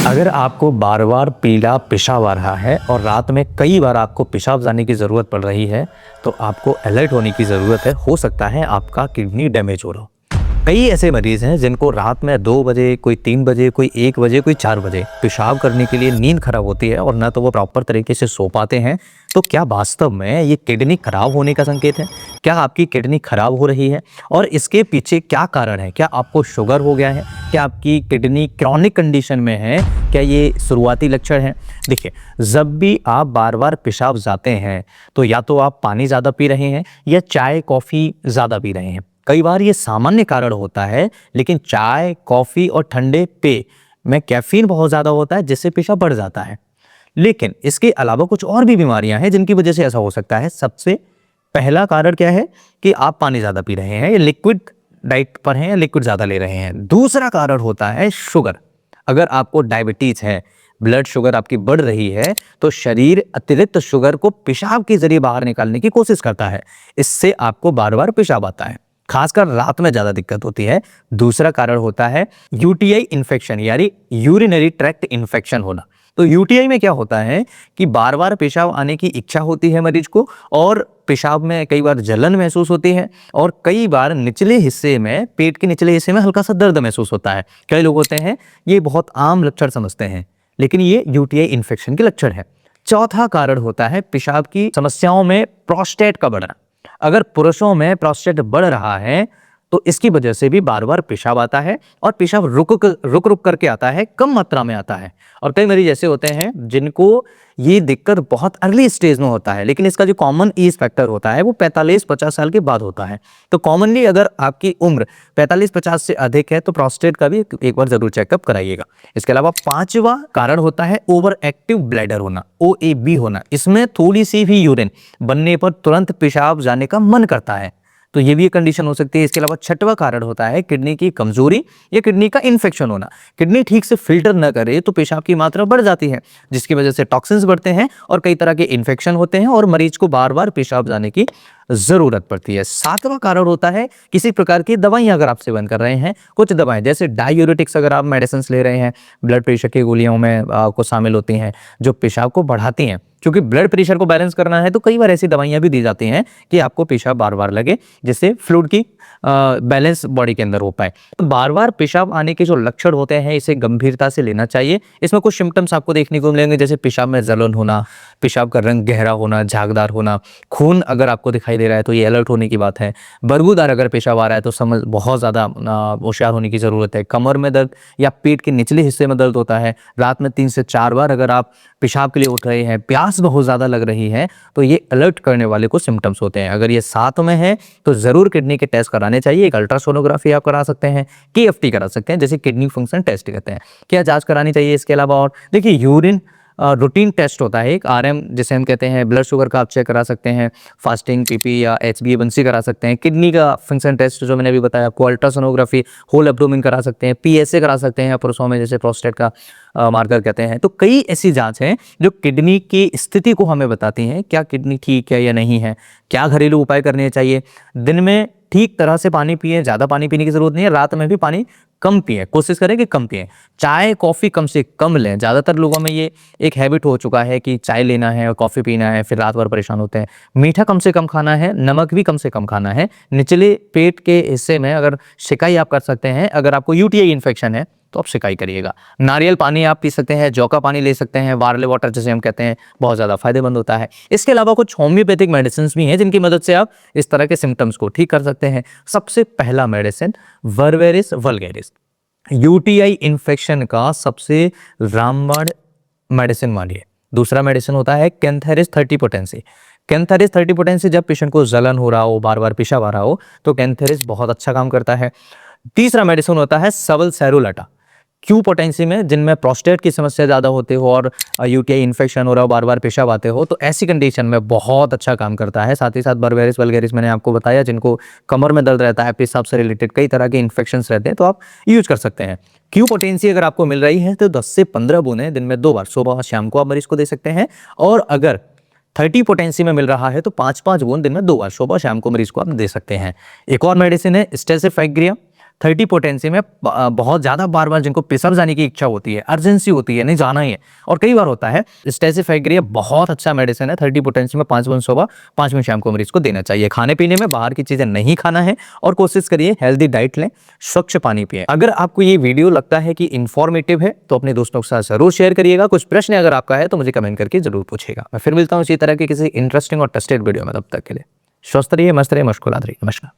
अगर आपको बार-बार पीला पेशाब आ रहा है और रात में कई बार आपको पेशाब जाने की ज़रूरत पड़ रही है, तो आपको अलर्ट होने की ज़रूरत है। हो सकता है आपका किडनी डैमेज हो रहा हो। कई ऐसे मरीज़ हैं जिनको रात में 2 बजे, कोई 3 बजे, कोई 1 बजे, कोई 4 बजे पेशाब करने के लिए नींद खराब होती है और ना तो वो प्रॉपर तरीके से सो पाते हैं। तो क्या वास्तव में ये किडनी खराब होने का संकेत है? क्या आपकी किडनी खराब हो रही है? और इसके पीछे क्या कारण है? क्या आपको शुगर हो गया है? क्या आपकी किडनी क्रॉनिक कंडीशन में है? क्या ये शुरुआती लक्षण हैं? देखिए, जब भी आप बार-बार पेशाब जाते हैं, तो या तो आप पानी ज़्यादा पी रहे हैं या चाय, कॉफ़ी ज़्यादा पी रहे हैं। कई बार ये सामान्य कारण होता है, लेकिन चाय, कॉफ़ी और ठंडे पेय में कैफ़ीन बहुत ज़्यादा होता है, जिससे पेशाब बढ़ जाता है। लेकिन इसके अलावा कुछ और भी बीमारियां हैं जिनकी वजह से ऐसा हो सकता है। सबसे पहला कारण क्या है कि आप पानी ज़्यादा पी रहे हैं या लिक्विड डाइट पर हैं या लिक्विड ज़्यादा ले रहे हैं। दूसरा कारण होता है शुगर। अगर आपको डायबिटीज़ है, ब्लड शुगर आपकी बढ़ रही है, तो शरीर अतिरिक्त शुगर को पेशाब के जरिए बाहर निकालने की कोशिश करता है। इससे आपको बार-बार पेशाब आता है। खासकर रात में ज़्यादा दिक्कत होती है। दूसरा कारण होता है यूटीआई इन्फेक्शन, यानी यूरिनरी ट्रैक्ट इन्फेक्शन होना। तो यूटीआई में क्या होता है कि बार-बार पेशाब आने की इच्छा होती है मरीज को और पेशाब में कई बार जलन महसूस होती है और कई बार निचले हिस्से में, पेट के निचले हिस्से में हल्का सा दर्द महसूस होता है। कई लोग होते हैं, ये बहुत आम लक्षण समझते हैं, लेकिन ये यूटीआई इन्फेक्शन के लक्षण है। चौथा कारण होता है पेशाब की समस्याओं में प्रोस्टेट का बढ़ना। अगर पुरुषों में प्रोस्टेट बढ़ रहा है, तो इसकी वजह से भी बार-बार पेशाब आता है और पेशाब रुक-रुक करके आता है, कम मात्रा में आता है। और कई मरीज ऐसे होते हैं जिनको ये दिक्कत बहुत अर्ली स्टेज में होता है, लेकिन इसका जो कॉमन एज फैक्टर होता है वो 45-50 साल के बाद होता है। तो कॉमनली अगर आपकी उम्र 45-50 से अधिक है तो प्रोस्टेट का भी एक बार जरूर चेकअप कराइएगा। इसके अलावा पांचवा कारण होता है ओवर एक्टिव ब्लैडर होना, OAB होना। इसमें थोड़ी सी भी यूरिन बनने पर तुरंत पेशाब जाने का मन करता है, तो ये भी एक कंडीशन हो सकती है। इसके अलावा छठवां कारण होता है किडनी की कमजोरी या किडनी का इन्फेक्शन होना। किडनी ठीक से फिल्टर न करे तो पेशाब की मात्रा बढ़ जाती है, जिसकी वजह से टॉक्सिन्स बढ़ते हैं और कई तरह के इन्फेक्शन होते हैं और मरीज को बार बार पेशाब जाने की जरूरत पड़ती है। सातवां कारण होता है किसी प्रकार की दवाइयां अगर आप सेवन कर रहे हैं, कुछ दवाएं जैसे डायूरेटिक्स अगर आप मेडिसिन ले रहे हैं, ब्लड प्रेशर की गोलियों में को शामिल होती हैं जो पेशाब को बढ़ाती हैं। क्योंकि ब्लड प्रेशर को बैलेंस करना है तो कई बार ऐसी दवाइयां भी दी जाती हैं कि आपको पेशाब बार बार लगे, जिससे फ्लूइड की बैलेंस बॉडी के अंदर हो पाए। तो बार बार पेशाब आने के जो लक्षण होते हैं इसे गंभीरता से लेना चाहिए। इसमें कुछ सिम्टम्स आपको देखने को मिलेंगे, जैसे पेशाब में जलन होना, पेशाब का रंग गहरा होना, झागदार होना, खून अगर आपको दिखाई दे रहा है तो ये अलर्ट होने की बात है। बदबूदार अगर पेशाब आ रहा है तो समझ बहुत ज़्यादा होशियार होने की ज़रूरत है। कमर में दर्द या पेट के निचले हिस्से में दर्द होता है, रात में 3 से 4 बार अगर आप पेशाब के लिए उठ रहे हैं, प्यास बहुत ज़्यादा लग रही है, तो ये अलर्ट करने वाले कुछ सिम्टम्स होते हैं। अगर ये साथ में है तो ज़रूर किडनी के टेस्ट कराने चाहिए। एक अल्ट्रासोनोग्राफी आप करा सकते हैं, KFT करा सकते हैं, जैसे किडनी फंक्शन टेस्ट कहते हैं, क्या जांच करानी चाहिए। इसके अलावा और देखिए, यूरिन रूटीन टेस्ट होता है एक RM जिसे हम कहते हैं, ब्लड शुगर का आप चेक करा सकते हैं, फास्टिंग PP या HbA1c करा सकते हैं। किडनी का फंक्शन टेस्ट जो मैंने अभी बताया आपको, अल्ट्रासोनोग्राफी, होल एब्डोमेन करा सकते हैं, PSA करा सकते हैं पुरुषों में, जैसे प्रोस्टेट का मार्कर कहते हैं। तो कई ऐसी जांच हैं जो किडनी की स्थिति को हमें बताती हैं, क्या किडनी ठीक है या नहीं है, क्या घरेलू उपाय करने चाहिए। दिन में ठीक तरह से पानी पिए, ज़्यादा पानी पीने की जरूरत नहीं है, रात में भी पानी कम पिए, कोशिश करें कि कम पिए। चाय कॉफ़ी कम से कम लें। ज़्यादातर लोगों में ये एक हैबिट हो चुका है कि चाय लेना है और कॉफ़ी पीना है, फिर रात भर परेशान होते हैं। मीठा कम से कम खाना है, नमक भी कम से कम खाना है। निचले पेट के हिस्से में अगर शिकाई आप कर सकते हैं, अगर आपको UTI इन्फेक्शन है तो आप शिकाई करिएगा। नारियल पानी आप पी सकते हैं, जौ का पानी ले सकते हैं, वार्ले वाटर जिसे हम कहते हैं, बहुत ज़्यादा फायदेमंद होता है। इसके अलावा कुछ होम्योपैथिक मेडिसिन भी हैं जिनकी मदद से आप इस तरह के सिम्टम्स को ठीक कर सकते हैं। सबसे पहला मेडिसिन वर्वेरिस वल्गैरिस, UTI इन्फेक्शन का सबसे रामबाण मेडिसिन मानिए। दूसरा मेडिसिन होता है कैंथेरिस 30 पोटेंसी। कैंथेरिस 30 पोटेंसी जब पेशेंट को जलन हो रहा हो, बार बार पेशाब आ रहा हो, तो कैंथेरिस बहुत अच्छा काम करता है। तीसरा मेडिसिन होता है सबल सेरुलाटा, Q पोटेंसी में जिनमें प्रोस्टेट की समस्या ज़्यादा होती हो और UTI इन्फेक्शन हो रहा हो, बार बार पेशाब आते हो, तो ऐसी कंडीशन में बहुत अच्छा काम करता है। साथ ही साथ वर्वेरिस वल्गैरिस मैंने आपको बताया, जिनको कमर में दर्द रहता है, पेशाब से रिलेटेड कई तरह के इन्फेक्शंस रहते हैं, तो आप यूज कर सकते हैं। Q पोटेंसी अगर आपको मिल रही है तो 10 से 15 बूंदें दिन में 2 बार, सुबह और शाम को आप मरीज को दे सकते हैं। और अगर 30 पोटेंसी में मिल रहा है तो 5-5 बूंद दिन में 2 बार, सुबह शाम को मरीज को आप दे सकते हैं। एक और मेडिसिन है स्टेसिफेग्रिया, 30 पोटेंसी में बहुत ज़्यादा बार बार जिनको पेशाब जाने की इच्छा होती है, अर्जेंसी होती है, नहीं जाना ही है, और कई बार होता है, स्टेसिफाइग्रिया बहुत अच्छा मेडिसिन है। 30 पोटेंसी में 5 दिन सुबह 5 दिन शाम को मरीज को देना चाहिए। खाने पीने में बाहर की चीज़ें नहीं खाना है और कोशिश करिए हेल्दी डाइट लें, स्वच्छ पानी पिए। अगर आपको ये वीडियो लगता है कि इन्फॉर्मेटिव है तो अपने दोस्तों के साथ जरूर शेयर करिएगा। कुछ प्रश्न अगर आपका है तो मुझे कमेंट करके जरूर पूछेगा। मैं फिर मिलता हूँ इसी तरह के किसी इंटरेस्टिंग और टेस्टेड वीडियो में। तब तक के लिए स्वस्थ रहिए, मस्त रहिए, मुस्कुराते रहिए। नमस्कार।